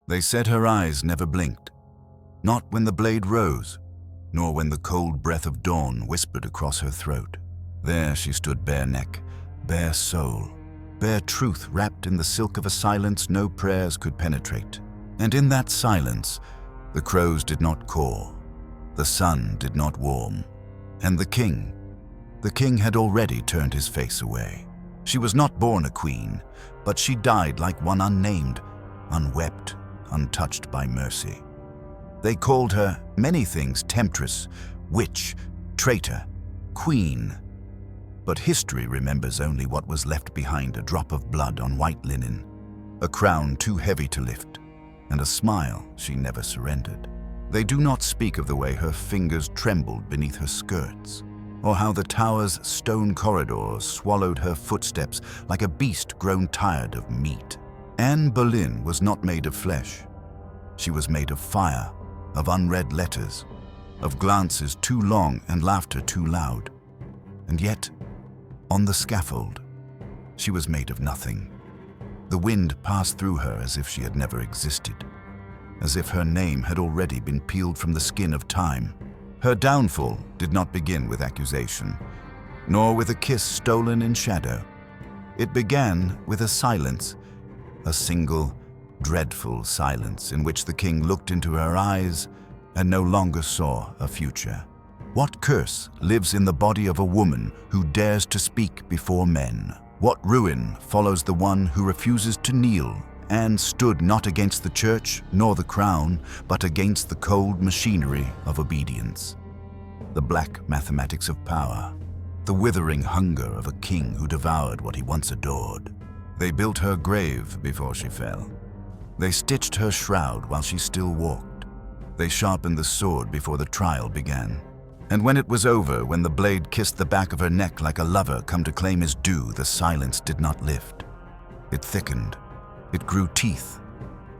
They said her eyes never blinked, not when the blade rose, nor when the cold breath of dawn whispered across her throat. There she stood, bare neck, bare soul, bare truth wrapped in the silk of a silence no prayers could penetrate. And in that silence, the crows did not caw, the sun did not warm, and the king had already turned his face away. She was not born a queen, but she died like one unnamed, unwept, untouched by mercy. They called her many things: temptress, witch, traitor, queen. But history remembers only what was left behind: a drop of blood on white linen, a crown too heavy to lift, and a smile she never surrendered. They do not speak of the way her fingers trembled beneath her skirts, or how the tower's stone corridors swallowed her footsteps like a beast grown tired of meat. Anne Boleyn was not made of flesh. She was made of fire, of unread letters, of glances too long and laughter too loud. And yet, on the scaffold, she was made of nothing. The wind passed through her as if she had never existed, as if her name had already been peeled from the skin of time. Her downfall did not begin with accusation, nor with a kiss stolen in shadow. It began with a silence, a single, dreadful silence in which the king looked into her eyes and no longer saw a future. What curse lives in the body of a woman who dares to speak before men? What ruin follows the one who refuses to kneel? Anne stood not against the church nor the crown, but against the cold machinery of obedience, the black mathematics of power, the withering hunger of a king who devoured what he once adored. They built her grave before she fell. They stitched her shroud while she still walked. They sharpened the sword before the trial began. And when it was over, when the blade kissed the back of her neck like a lover come to claim his due, the silence did not lift. It thickened. It grew teeth.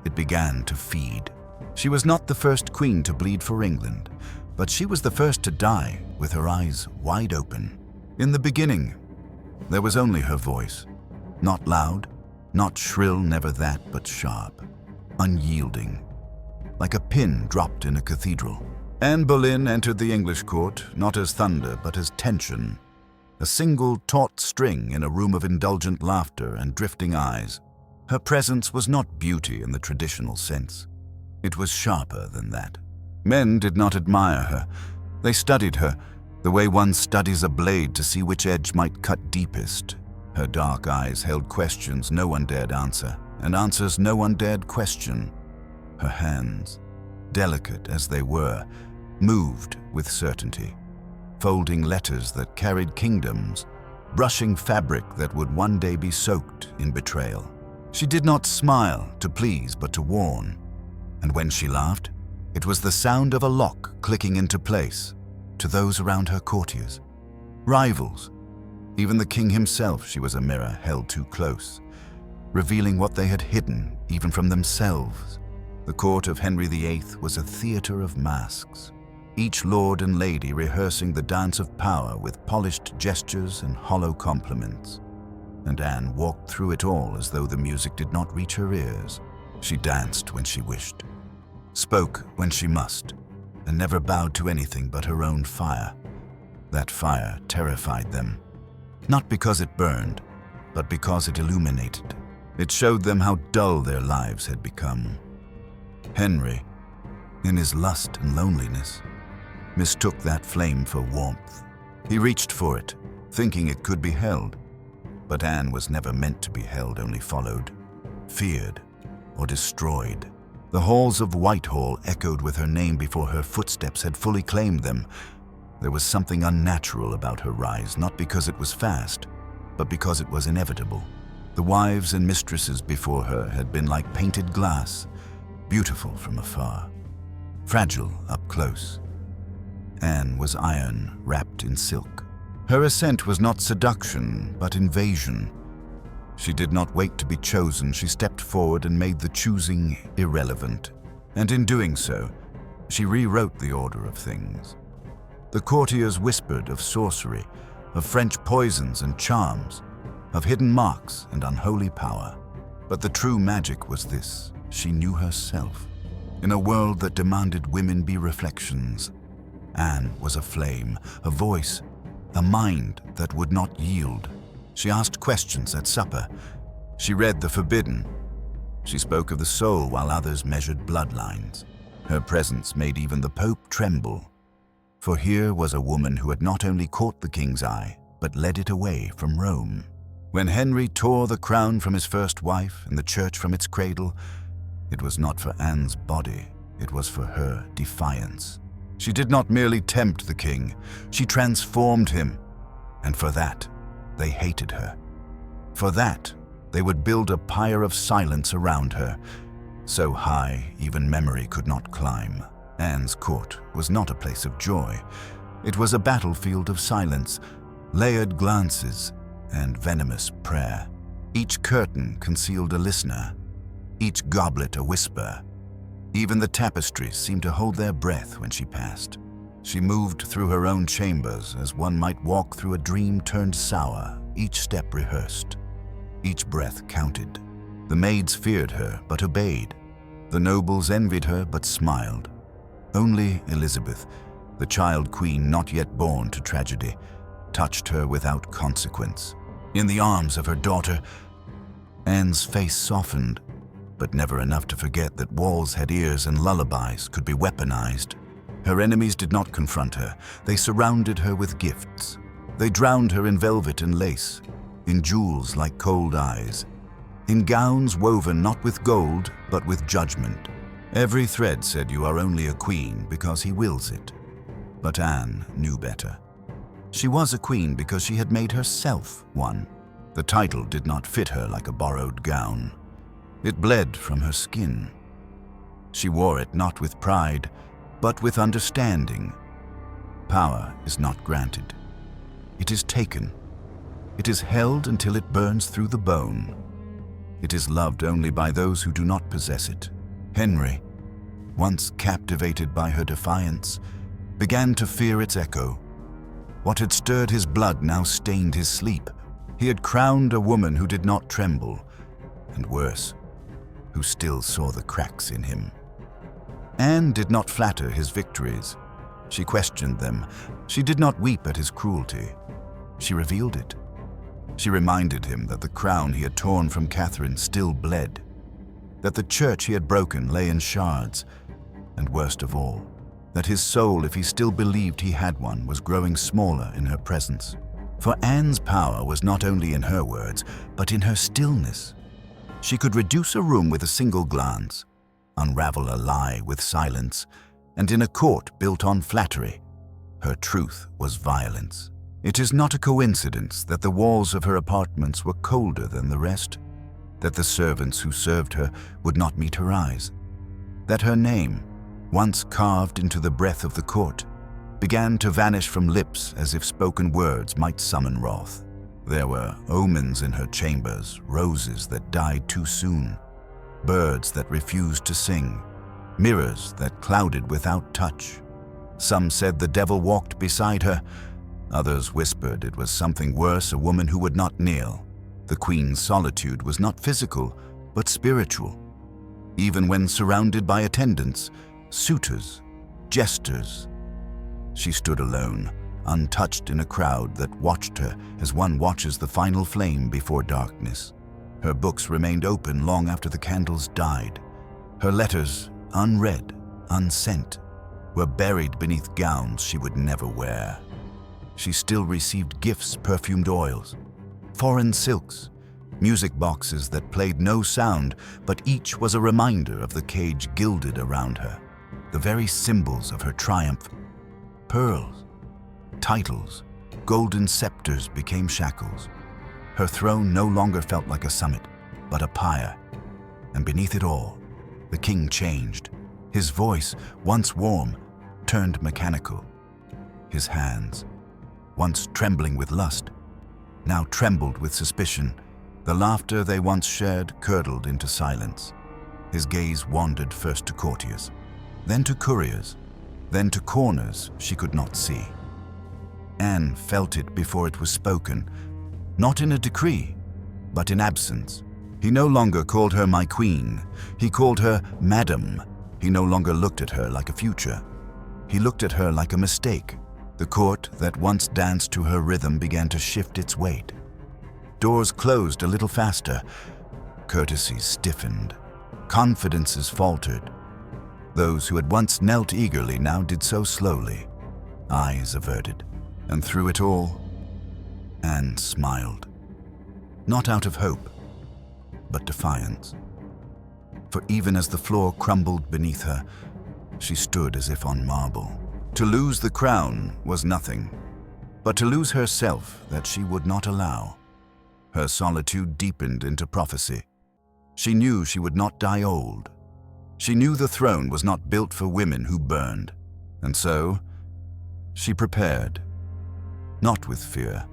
It began to feed. She was not the first queen to bleed for England, but she was the first to die with her eyes wide open. In the beginning, there was only her voice. Not loud, not shrill, never that, but sharp, unyielding, like a pin dropped in a cathedral. Anne Boleyn entered the English court not as thunder, but as tension, a single taut string in a room of indulgent laughter and drifting eyes. Her presence was not beauty in the traditional sense. It was sharper than that. Men did not admire her. They studied her, the way one studies a blade to see which edge might cut deepest. Her dark eyes held questions no one dared answer, and answers no one dared question. Her hands, delicate as they were, moved with certainty, folding letters that carried kingdoms, brushing fabric that would one day be soaked in betrayal. She did not smile to please but to warn, and when she laughed, it was the sound of a lock clicking into place. To those around her courtiers, rivals, even the king himself, she was a mirror held too close, revealing what they had hidden even from themselves. The court of Henry VIII was a theater of masks, each lord and lady rehearsing the dance of power with polished gestures and hollow compliments. And Anne walked through it all as though the music did not reach her ears. She danced when she wished, spoke when she must, and never bowed to anything but her own fire. That fire terrified them, not because it burned, but because it illuminated. It showed them how dull their lives had become. Henry, in his lust and loneliness, mistook that flame for warmth. He reached for it, thinking it could be held. But Anne was never meant to be held, only followed, feared, or destroyed. The halls of Whitehall echoed with her name before her footsteps had fully claimed them. There was something unnatural about her rise, not because it was fast, but because it was inevitable. The wives and mistresses before her had been like painted glass, beautiful from afar, fragile up close. Anne was iron wrapped in silk. Her ascent was not seduction, but invasion. She did not wait to be chosen. She stepped forward and made the choosing irrelevant. And in doing so, she rewrote the order of things. The courtiers whispered of sorcery, of French poisons and charms, of hidden marks and unholy power. But the true magic was this: she knew herself. In a world that demanded women be reflections, Anne was a flame, a voice, a mind that would not yield. She asked questions at supper. She read the forbidden. She spoke of the soul while others measured bloodlines. Her presence made even the Pope tremble. For here was a woman who had not only caught the king's eye, but led it away from Rome. When Henry tore the crown from his first wife and the church from its cradle, it was not for Anne's body, it was for her defiance. She did not merely tempt the king, she transformed him. And for that, they hated her. For that, they would build a pyre of silence around her, so high even memory could not climb. Anne's court was not a place of joy. It was a battlefield of silence, layered glances, and venomous prayer. Each curtain concealed a listener, each goblet a whisper. Even the tapestries seemed to hold their breath when she passed. She moved through her own chambers as one might walk through a dream turned sour, each step rehearsed. Each breath counted. The maids feared her but obeyed. The nobles envied her but smiled. Only Elizabeth, the child queen not yet born to tragedy, touched her without consequence. In the arms of her daughter, Anne's face softened, but never enough to forget that walls had ears and lullabies could be weaponized. Her enemies did not confront her. They surrounded her with gifts. They drowned her in velvet and lace, in jewels like cold eyes, in gowns woven not with gold, but with judgment. Every thread said you are only a queen because he wills it. But Anne knew better. She was a queen because she had made herself one. The title did not fit her like a borrowed gown. It bled from her skin. She wore it not with pride, but with understanding. Power is not granted. It is taken. It is held until it burns through the bone. It is loved only by those who do not possess it. Henry, once captivated by her defiance, began to fear its echo. What had stirred his blood now stained his sleep. He had crowned a woman who did not tremble, and worse, who still saw the cracks in him. Anne did not flatter his victories. She questioned them. She did not weep at his cruelty. She revealed it. She reminded him that the crown he had torn from Catherine still bled, that the church he had broken lay in shards, and worst of all, that his soul, if he still believed he had one, was growing smaller in her presence. For Anne's power was not only in her words, but in her stillness. She could reduce a room with a single glance, unravel a lie with silence, and in a court built on flattery, her truth was violence. It is not a coincidence that the walls of her apartments were colder than the rest, that the servants who served her would not meet her eyes, that her name, once carved into the breath of the court, began to vanish from lips as if spoken words might summon wrath. There were omens in her chambers, roses that died too soon, birds that refused to sing, mirrors that clouded without touch. Some said the devil walked beside her. Others whispered it was something worse, a woman who would not kneel. The queen's solitude was not physical, but spiritual. Even when surrounded by attendants, suitors, jesters, she stood alone, untouched in a crowd that watched her as one watches the final flame before darkness. Her books remained open long after the candles died. Her letters, unread, unsent, were buried beneath gowns she would never wear. She still received gifts, perfumed oils, foreign silks, music boxes that played no sound, but each was a reminder of the cage gilded around her, the very symbols of her triumph. Pearls, titles, golden scepters became shackles. Her throne no longer felt like a summit, but a pyre. And beneath it all, the king changed. His voice, once warm, turned mechanical. His hands, once trembling with lust, now trembled with suspicion. The laughter they once shared curdled into silence. His gaze wandered first to courtiers, then to couriers, then to corners she could not see. Anne felt it before it was spoken, not in a decree, but in absence. He no longer called her my queen. He called her madam. He no longer looked at her like a future. He looked at her like a mistake. The court that once danced to her rhythm began to shift its weight. Doors closed a little faster. Courtesies stiffened. Confidences faltered. Those who had once knelt eagerly now did so slowly, eyes averted. And through it all, Anne smiled. Not out of hope, but defiance. For even as the floor crumbled beneath her, she stood as if on marble. To lose the crown was nothing, but to lose herself that she would not allow. Her solitude deepened into prophecy. She knew she would not die old. She knew the throne was not built for women who burned, and so she prepared, not with fear,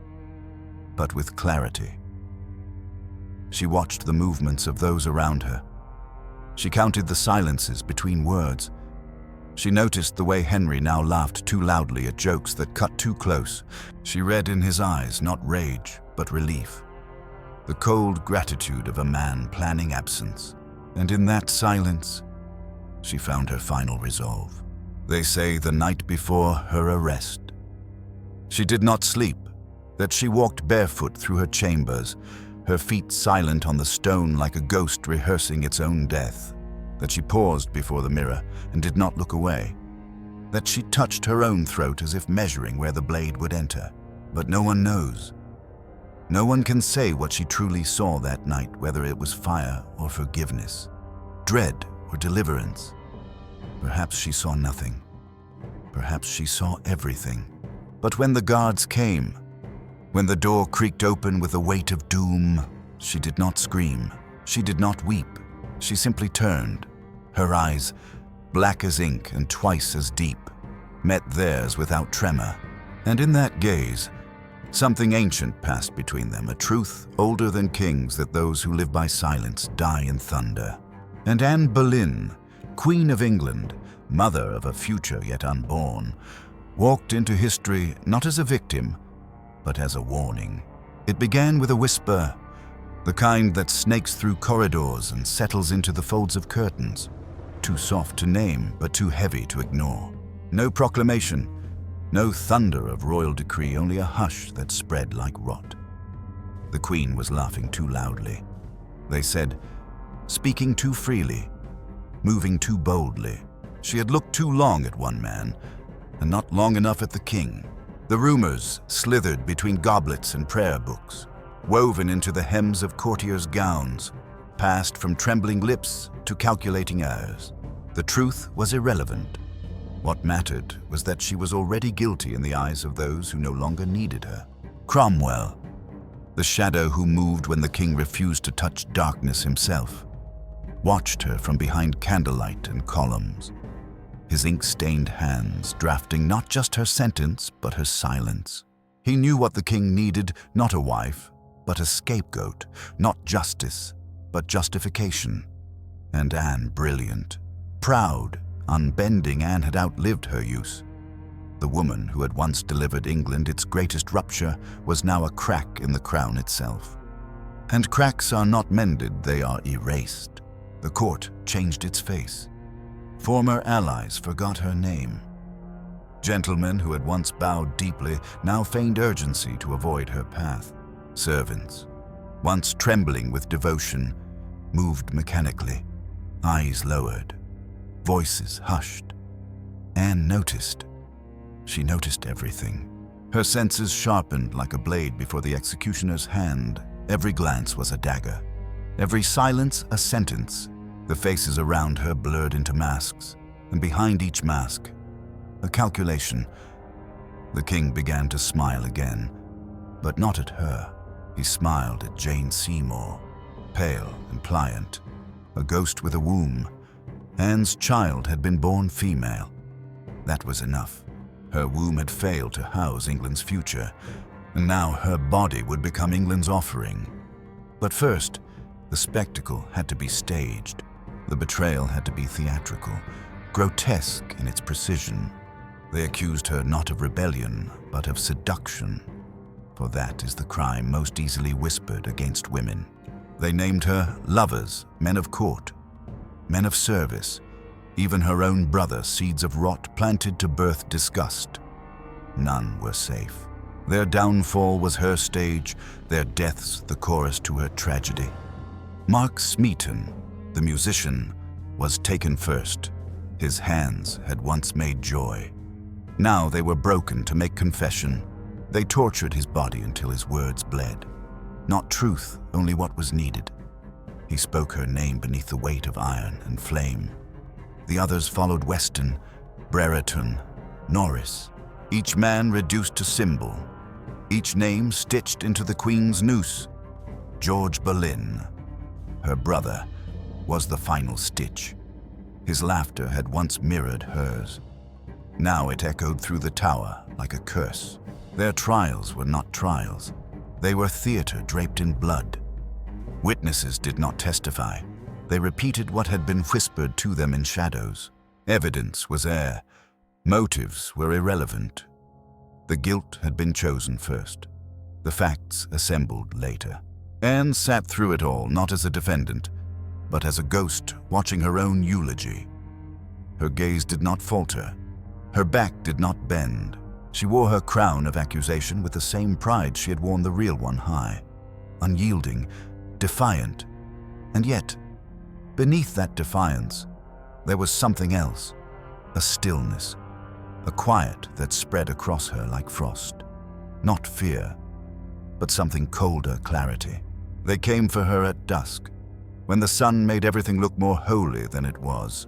but with clarity. She watched the movements of those around her. She counted the silences between words. She noticed the way Henry now laughed too loudly at jokes that cut too close. She read in his eyes not rage, but relief. The cold gratitude of a man planning absence. And in that silence, she found her final resolve. They say the night before her arrest, she did not sleep, that she walked barefoot through her chambers, her feet silent on the stone like a ghost rehearsing its own death, that she paused before the mirror and did not look away, that she touched her own throat as if measuring where the blade would enter. But no one knows. No one can say what she truly saw that night, whether it was fire or forgiveness, dread or deliverance. Perhaps she saw nothing. Perhaps she saw everything. But when the guards came, when the door creaked open with the weight of doom, she did not scream. She did not weep. She simply turned. Her eyes, black as ink and twice as deep, met theirs without tremor. And in that gaze, something ancient passed between them, a truth older than kings, that those who live by silence die in thunder. And Anne Boleyn, Queen of England, mother of a future yet unborn, walked into history not as a victim, but as a warning. It began with a whisper, the kind that snakes through corridors and settles into the folds of curtains, too soft to name, but too heavy to ignore. No proclamation, no thunder of royal decree, only a hush that spread like rot. The Queen was laughing too loudly. They said, speaking too freely, moving too boldly. She had looked too long at one man, and not long enough at the king. The rumors slithered between goblets and prayer books, woven into the hems of courtiers' gowns, passed from trembling lips to calculating eyes. The truth was irrelevant. What mattered was that she was already guilty in the eyes of those who no longer needed her. Cromwell, the shadow who moved when the king refused to touch darkness himself, watched her from behind candlelight and columns, his ink-stained hands drafting not just her sentence, but her silence. He knew what the king needed, not a wife, but a scapegoat, not justice, but justification. And Anne, brilliant, proud, unbending, Anne had outlived her use. The woman who had once delivered England its greatest rupture was now a crack in the crown itself. And cracks are not mended, they are erased. The court changed its face. Former allies forgot her name. Gentlemen who had once bowed deeply now feigned urgency to avoid her path. Servants, once trembling with devotion, moved mechanically, eyes lowered, voices hushed. Anne noticed. She noticed everything. Her senses sharpened like a blade before the executioner's hand. Every glance was a dagger. Every silence a sentence. The faces around her blurred into masks, and behind each mask, a calculation. The king began to smile again, but not at her. He smiled at Jane Seymour, pale and pliant, a ghost with a womb. Anne's child had been born female. That was enough. Her womb had failed to house England's future, and now her body would become England's offering. But first, the spectacle had to be staged. The betrayal had to be theatrical, grotesque in its precision. They accused her not of rebellion, but of seduction, for that is the crime most easily whispered against women. They named her lovers, men of court, men of service, even her own brother, seeds of rot planted to birth disgust. None were safe. Their downfall was her stage, their deaths the chorus to her tragedy. Mark Smeaton, the musician, was taken first. His hands had once made joy. Now they were broken to make confession. They tortured his body until his words bled. Not truth, only what was needed. He spoke her name beneath the weight of iron and flame. The others followed Weston, Brereton, Norris, each man reduced to symbol, each name stitched into the Queen's noose. George Boleyn, her brother, was the final stitch. His laughter had once mirrored hers. Now it echoed through the tower like a curse. Their trials were not trials. They were theater draped in blood. Witnesses did not testify. They repeated what had been whispered to them in shadows. Evidence was air. Motives were irrelevant. The guilt had been chosen first. The facts assembled later. Anne sat through it all, not as a defendant, but as a ghost watching her own eulogy. Her gaze did not falter. Her back did not bend. She wore her crown of accusation with the same pride she had worn the real one high, unyielding, defiant. And yet, beneath that defiance, there was something else, a stillness, a quiet that spread across her like frost. Not fear, but something colder clarity. They came for her at dusk, when the sun made everything look more holy than it was.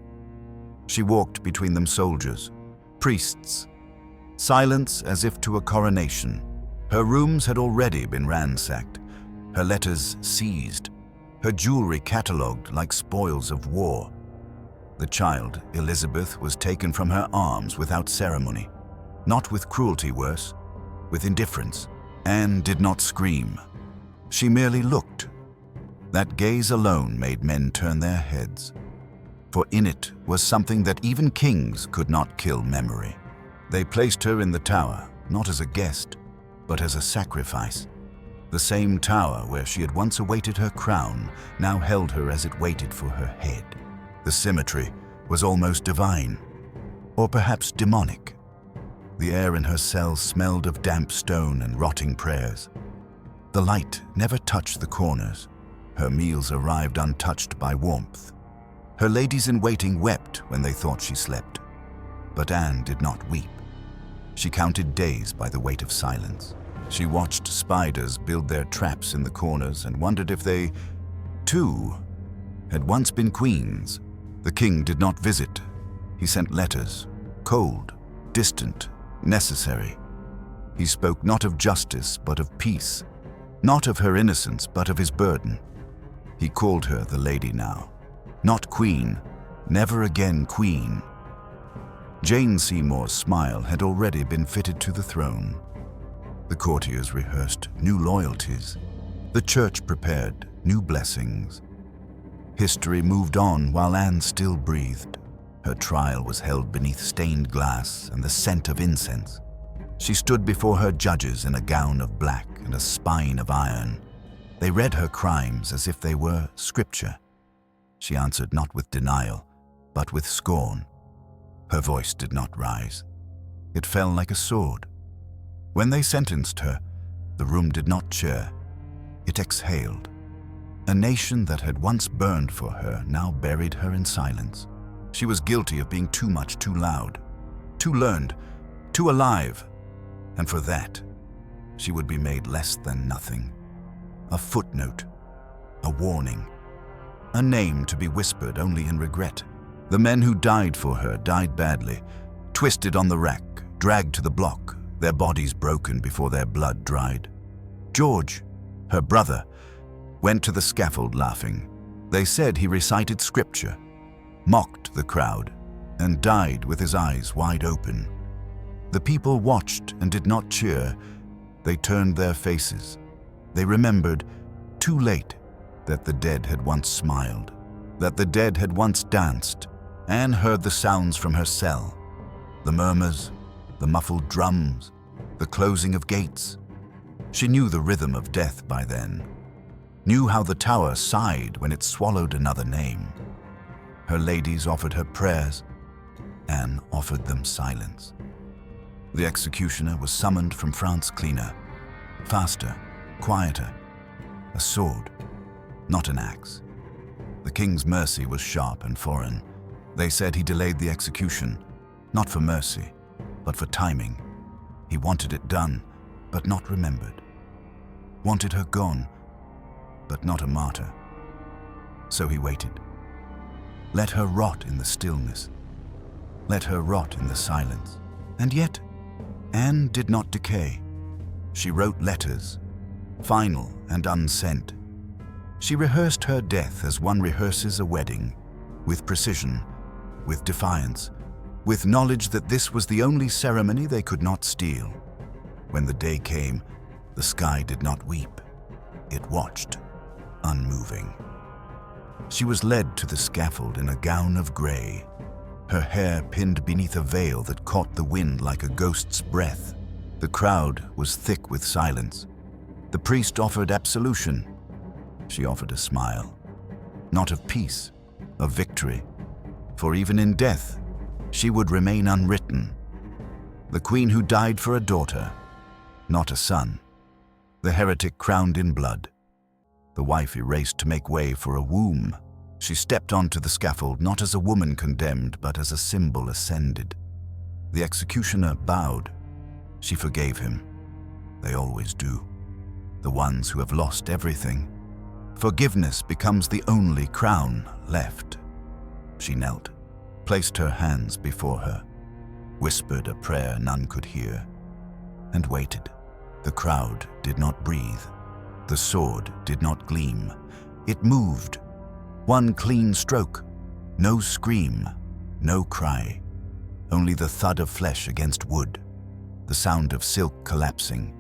She walked between them, soldiers, priests, silence as if to a coronation. Her rooms had already been ransacked, her letters seized, her jewelry catalogued like spoils of war. The child, Elizabeth, was taken from her arms without ceremony, not with cruelty worse, with indifference. Anne did not scream. She merely looked. That gaze alone made men turn their heads, for in it was something that even kings could not kill: memory. They placed her in the tower, not as a guest, but as a sacrifice. The same tower where she had once awaited her crown now held her as it waited for her head. The symmetry was almost divine, or perhaps demonic. The air in her cell smelled of damp stone and rotting prayers. The light never touched the corners. Her meals arrived untouched by warmth. Her ladies-in-waiting wept when they thought she slept. But Anne did not weep. She counted days by the weight of silence. She watched spiders build their traps in the corners and wondered if they, too, had once been queens. The king did not visit. He sent letters, cold, distant, necessary. He spoke not of justice, but of peace, not of her innocence, but of his burden. He called her the lady now, not queen, never again queen. Jane Seymour's smile had already been fitted to the throne. The courtiers rehearsed new loyalties. The church prepared new blessings. History moved on while Anne still breathed. Her trial was held beneath stained glass and the scent of incense. She stood before her judges in a gown of black and a spine of iron. They read her crimes as if they were scripture. She answered not with denial, but with scorn. Her voice did not rise. It fell like a sword. When they sentenced her, the room did not cheer. It exhaled. A nation that had once burned for her now buried her in silence. She was guilty of being too much, too loud, too learned, too alive. And for that, she would be made less than nothing. A footnote, a warning, a name to be whispered only in regret. The men who died for her died badly, twisted on the rack, dragged to the block, their bodies broken before their blood dried. George, her brother, went to the scaffold laughing. They said he recited scripture, mocked the crowd, and died with his eyes wide open. The people watched and did not cheer. They turned their faces. They remembered, too late, that the dead had once smiled, that the dead had once danced. Anne heard the sounds from her cell, the murmurs, the muffled drums, the closing of gates. She knew the rhythm of death by then. knew how the tower sighed when it swallowed another name. Her ladies offered her prayers. Anne offered them silence. The executioner was summoned from France cleaner, faster, quieter, a sword, not an axe. The king's mercy was sharp and foreign. They said he delayed the execution, not for mercy, but for timing. He wanted it done, but not remembered. Wanted her gone, but not a martyr. So he waited. Let her rot in the stillness. Let her rot in the silence. And yet, Anne did not decay. She wrote letters, final and unsent. She rehearsed her death as one rehearses a wedding, with precision, with defiance, with knowledge that this was the only ceremony they could not steal. When the day came, the sky did not weep. It watched, unmoving. She was led to the scaffold in a gown of grey, her hair pinned beneath a veil that caught the wind like a ghost's breath. The crowd was thick with silence. The priest offered absolution. She offered a smile, not of peace, of victory, for even in death, she would remain unwritten. The queen who died for a daughter, not a son. The heretic crowned in blood. The wife erased to make way for a womb. She stepped onto the scaffold not as a woman condemned, but as a symbol ascended. The executioner bowed. She forgave him. They always do. The ones who have lost everything. Forgiveness becomes the only crown left. She knelt, placed her hands before her, whispered a prayer none could hear, and waited. The crowd did not breathe. The sword did not gleam. It moved. One clean stroke. No scream, no cry. Only the thud of flesh against wood. The sound of silk collapsing.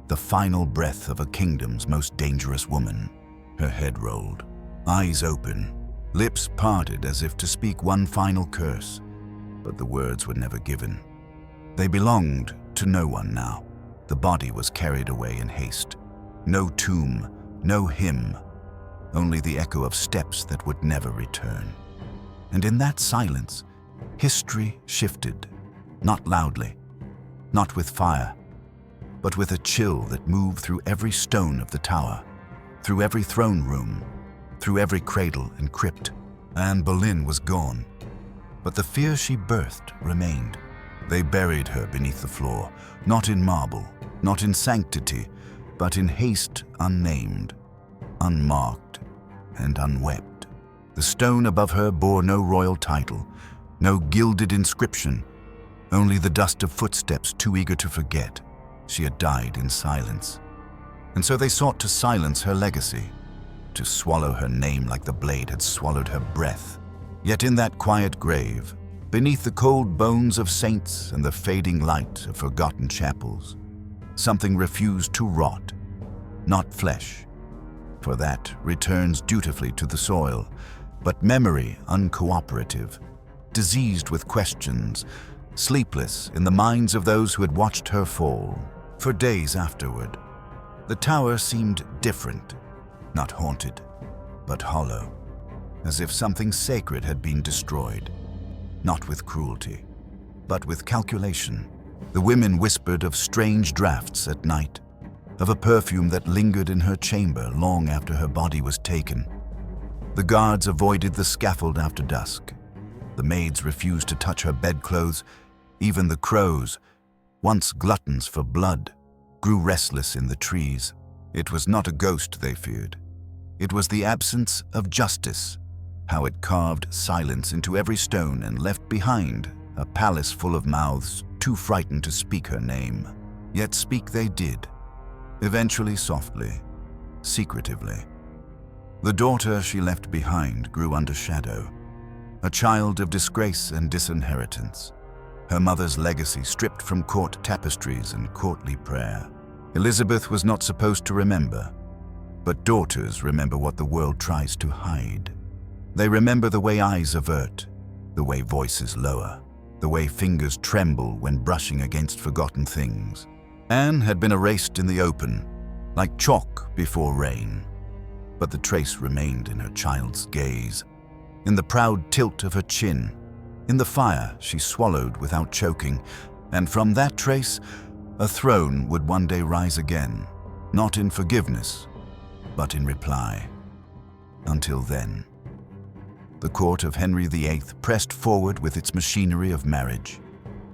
The final breath of a kingdom's most dangerous woman. Her head rolled, eyes open, lips parted as if to speak one final curse, but the words were never given. They belonged to no one now. The body was carried away in haste. No tomb, no hymn, only the echo of steps that would never return. And in that silence, history shifted, not loudly, not with fire, but with a chill that moved through every stone of the tower, through every throne room, through every cradle and crypt. Anne Boleyn was gone, but the fear she birthed remained. They buried her beneath the floor, not in marble, not in sanctity, but in haste unnamed, unmarked, and unwept. The stone above her bore no royal title, no gilded inscription, only the dust of footsteps too eager to forget. She had died in silence. And so they sought to silence her legacy, to swallow her name like the blade had swallowed her breath. Yet in that quiet grave, beneath the cold bones of saints and the fading light of forgotten chapels, something refused to rot, not flesh, for that returns dutifully to the soil, but memory uncooperative, diseased with questions, sleepless in the minds of those who had watched her fall. For days afterward, the tower seemed different, not haunted, but hollow, as if something sacred had been destroyed, not with cruelty, but with calculation. The women whispered of strange drafts at night, of a perfume that lingered in her chamber long after her body was taken. The guards avoided the scaffold after dusk. The maids refused to touch her bedclothes. Even the crows, once gluttons for blood, grew restless in the trees. It was not a ghost they feared. It was the absence of justice, how it carved silence into every stone and left behind a palace full of mouths too frightened to speak her name. Yet speak they did, eventually softly, secretively. The daughter she left behind grew under shadow, a child of disgrace and disinheritance, her mother's legacy stripped from court tapestries and courtly prayer. Elizabeth was not supposed to remember, but daughters remember what the world tries to hide. They remember the way eyes avert, the way voices lower, the way fingers tremble when brushing against forgotten things. Anne had been erased in the open, like chalk before rain. but the trace remained in her child's gaze, in the proud tilt of her chin, in the fire she swallowed without choking, and from that trace, a throne would one day rise again, not in forgiveness, but in reply. Until then, the court of Henry VIII pressed forward with its machinery of marriage,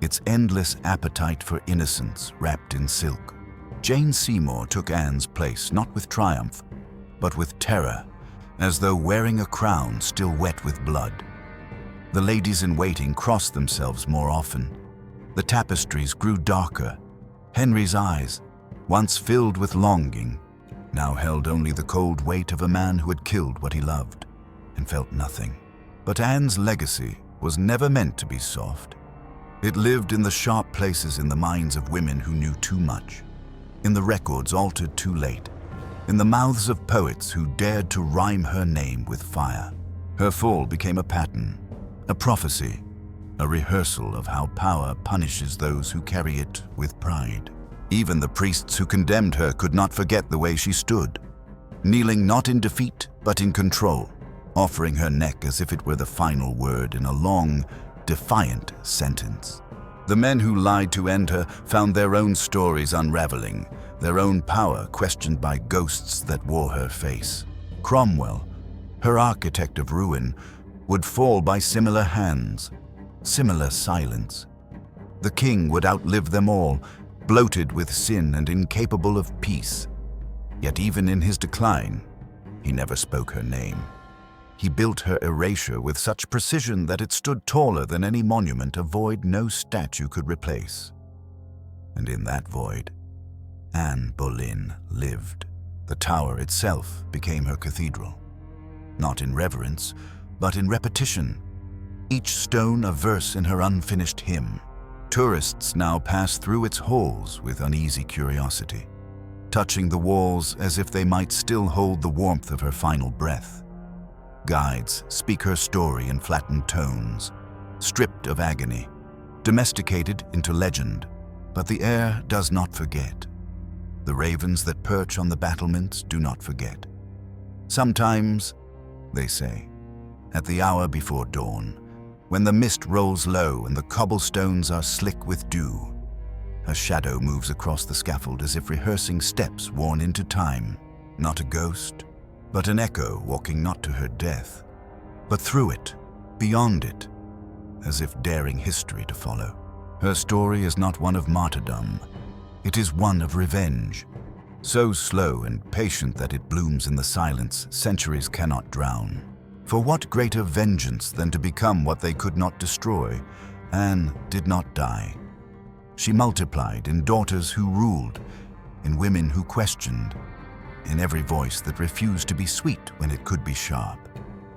its endless appetite for innocence wrapped in silk. Jane Seymour took Anne's place not with triumph, but with terror, as though wearing a crown still wet with blood. The ladies-in-waiting crossed themselves more often. The tapestries grew darker. Henry's eyes, once filled with longing, now held only the cold weight of a man who had killed what he loved and felt nothing. But Anne's legacy was never meant to be soft. It lived in the sharp places in the minds of women who knew too much, in the records altered too late, in the mouths of poets who dared to rhyme her name with fire. Her fall became a pattern, a prophecy, a rehearsal of how power punishes those who carry it with pride. Even the priests who condemned her could not forget the way she stood, kneeling not in defeat but in control, offering her neck as if it were the final word in a long, defiant sentence. The men who lied to end her found their own stories unraveling, their own power questioned by ghosts that wore her face. Cromwell, her architect of ruin, would fall by similar hands, similar silence. The king would outlive them all, bloated with sin and incapable of peace. Yet even in his decline, he never spoke her name. He built her erasure with such precision that it stood taller than any monument a void no statue could replace. And in that void, Anne Boleyn lived. The tower itself became her cathedral, not in reverence, but in repetition, each stone a verse in her unfinished hymn. Tourists now pass through its halls with uneasy curiosity, touching the walls as if they might still hold the warmth of her final breath. Guides speak her story in flattened tones, stripped of agony, domesticated into legend, but the air does not forget. The ravens that perch on the battlements do not forget. Sometimes, they say, at the hour before dawn, when the mist rolls low and the cobblestones are slick with dew, a shadow moves across the scaffold as if rehearsing steps worn into time, not a ghost, but an echo walking not to her death, but through it, beyond it, as if daring history to follow. Her story is not one of martyrdom, it is one of revenge, so slow and patient that it blooms in the silence centuries cannot drown. For what greater vengeance than to become what they could not destroy? Anne did not die. She multiplied in daughters who ruled, in women who questioned, in every voice that refused to be sweet when it could be sharp.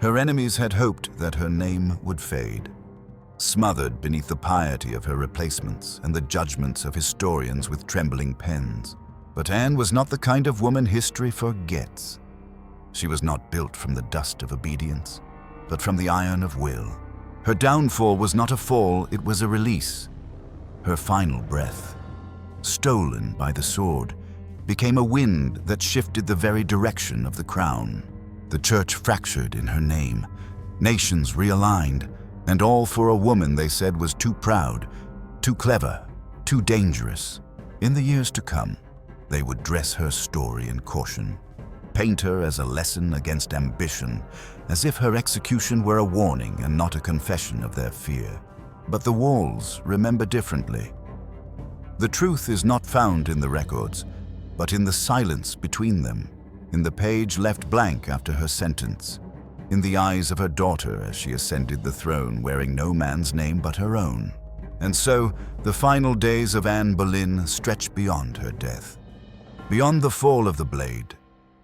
Her enemies had hoped that her name would fade, smothered beneath the piety of her replacements and the judgments of historians with trembling pens. But Anne was not the kind of woman history forgets. She was not built from the dust of obedience, but from the iron of will. Her downfall was not a fall, it was a release. Her final breath, stolen by the sword, became a wind that shifted the very direction of the crown. The church fractured in her name, nations realigned, and all for a woman they said was too proud, too clever, too dangerous. In the years to come, they would dress her story in caution, paint her as a lesson against ambition, as if her execution were a warning and not a confession of their fear. But the walls remember differently. The truth is not found in the records, but in the silence between them, in the page left blank after her sentence, in the eyes of her daughter as she ascended the throne wearing no man's name but her own. And so, the final days of Anne Boleyn stretch beyond her death. Beyond the fall of the blade,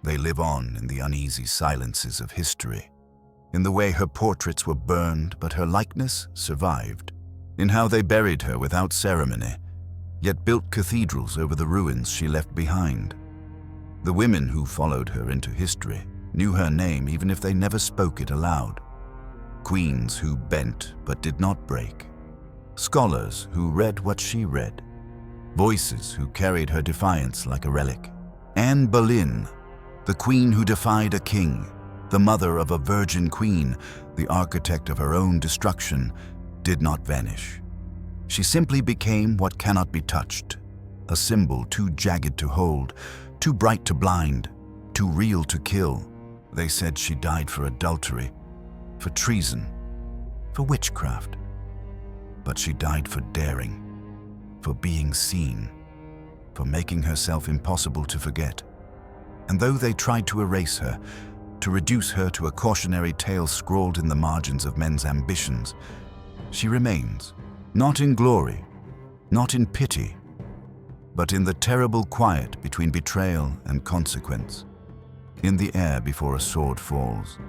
they live on in the uneasy silences of history, in the way her portraits were burned but her likeness survived, in how they buried her without ceremony, yet built cathedrals over the ruins she left behind. The women who followed her into history knew her name even if they never spoke it aloud. Queens who bent but did not break. Scholars who read what she read. Voices who carried her defiance like a relic. Anne Boleyn, The queen who defied a king, the mother of a virgin queen, the architect of her own destruction, did not vanish. She simply became what cannot be touched, a symbol too jagged to hold, too bright to blind, too real to kill. They said she died for adultery, for treason, for witchcraft. But she died for daring, for being seen, for making herself impossible to forget. And though they tried to erase her, to reduce her to a cautionary tale scrawled in the margins of men's ambitions, she remains, not in glory, not in pity, but in the terrible quiet between betrayal and consequence, in the air before a sword falls,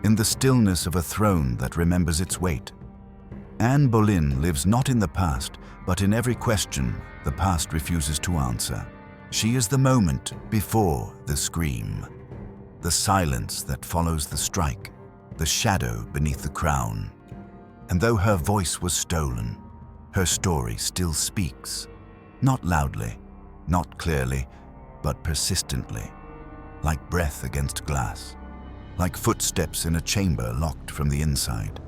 in the stillness of a throne that remembers its weight. Anne Boleyn lives not in the past, but in every question the past refuses to answer. She is the moment before the scream, the silence that follows the strike, the shadow beneath the crown. And though her voice was stolen, her story still speaks, not loudly, not clearly, but persistently, like breath against glass, like footsteps in a chamber locked from the inside,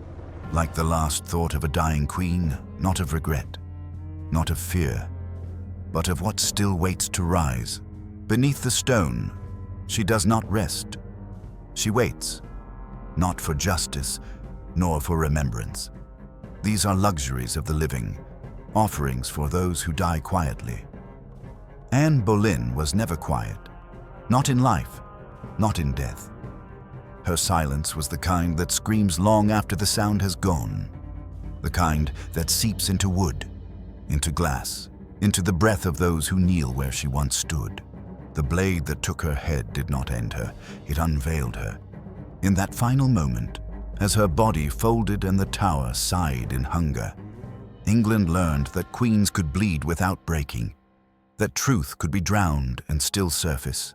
like the last thought of a dying queen, not of regret, not of fear, but of what still waits to rise. Beneath the stone, she does not rest. She waits, not for justice, nor for remembrance. These are luxuries of the living, offerings for those who die quietly. Anne Boleyn was never quiet, not in life, not in death. Her silence was the kind that screams long after the sound has gone, the kind that seeps into wood, into glass, into the breath of those who kneel where she once stood. The blade that took her head did not end her, it unveiled her. In that final moment, as her body folded and the tower sighed in hunger, England learned that queens could bleed without breaking, that truth could be drowned and still surface.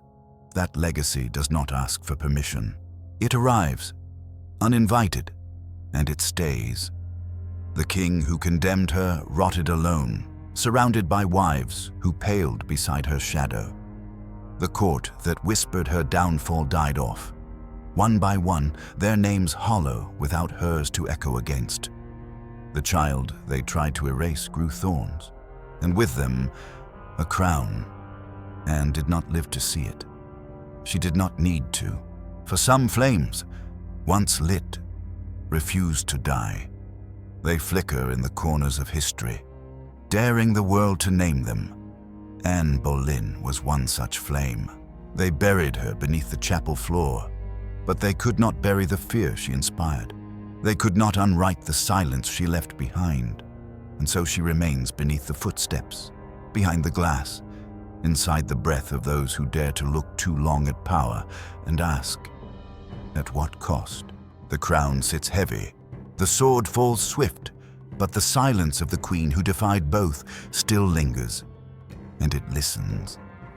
That legacy does not ask for permission. It arrives, uninvited, and it stays. The king who condemned her rotted alone, surrounded by wives who paled beside her shadow. The court that whispered her downfall died off. One by one, their names hollow without hers to echo against. The child they tried to erase grew thorns, and with them, a crown. Anne did not live to see it. She did not need to, for some flames, once lit, refuse to die. They flicker in the corners of history, daring the world to name them. Anne Boleyn was one such flame. They buried her beneath the chapel floor, but they could not bury the fear she inspired. They could not unwrite the silence she left behind, and so she remains beneath the footsteps, behind the glass, inside the breath of those who dare to look too long at power and ask, at what cost? The crown sits heavy, the sword falls swift, but the silence of the queen who defied both still lingers, and it listens.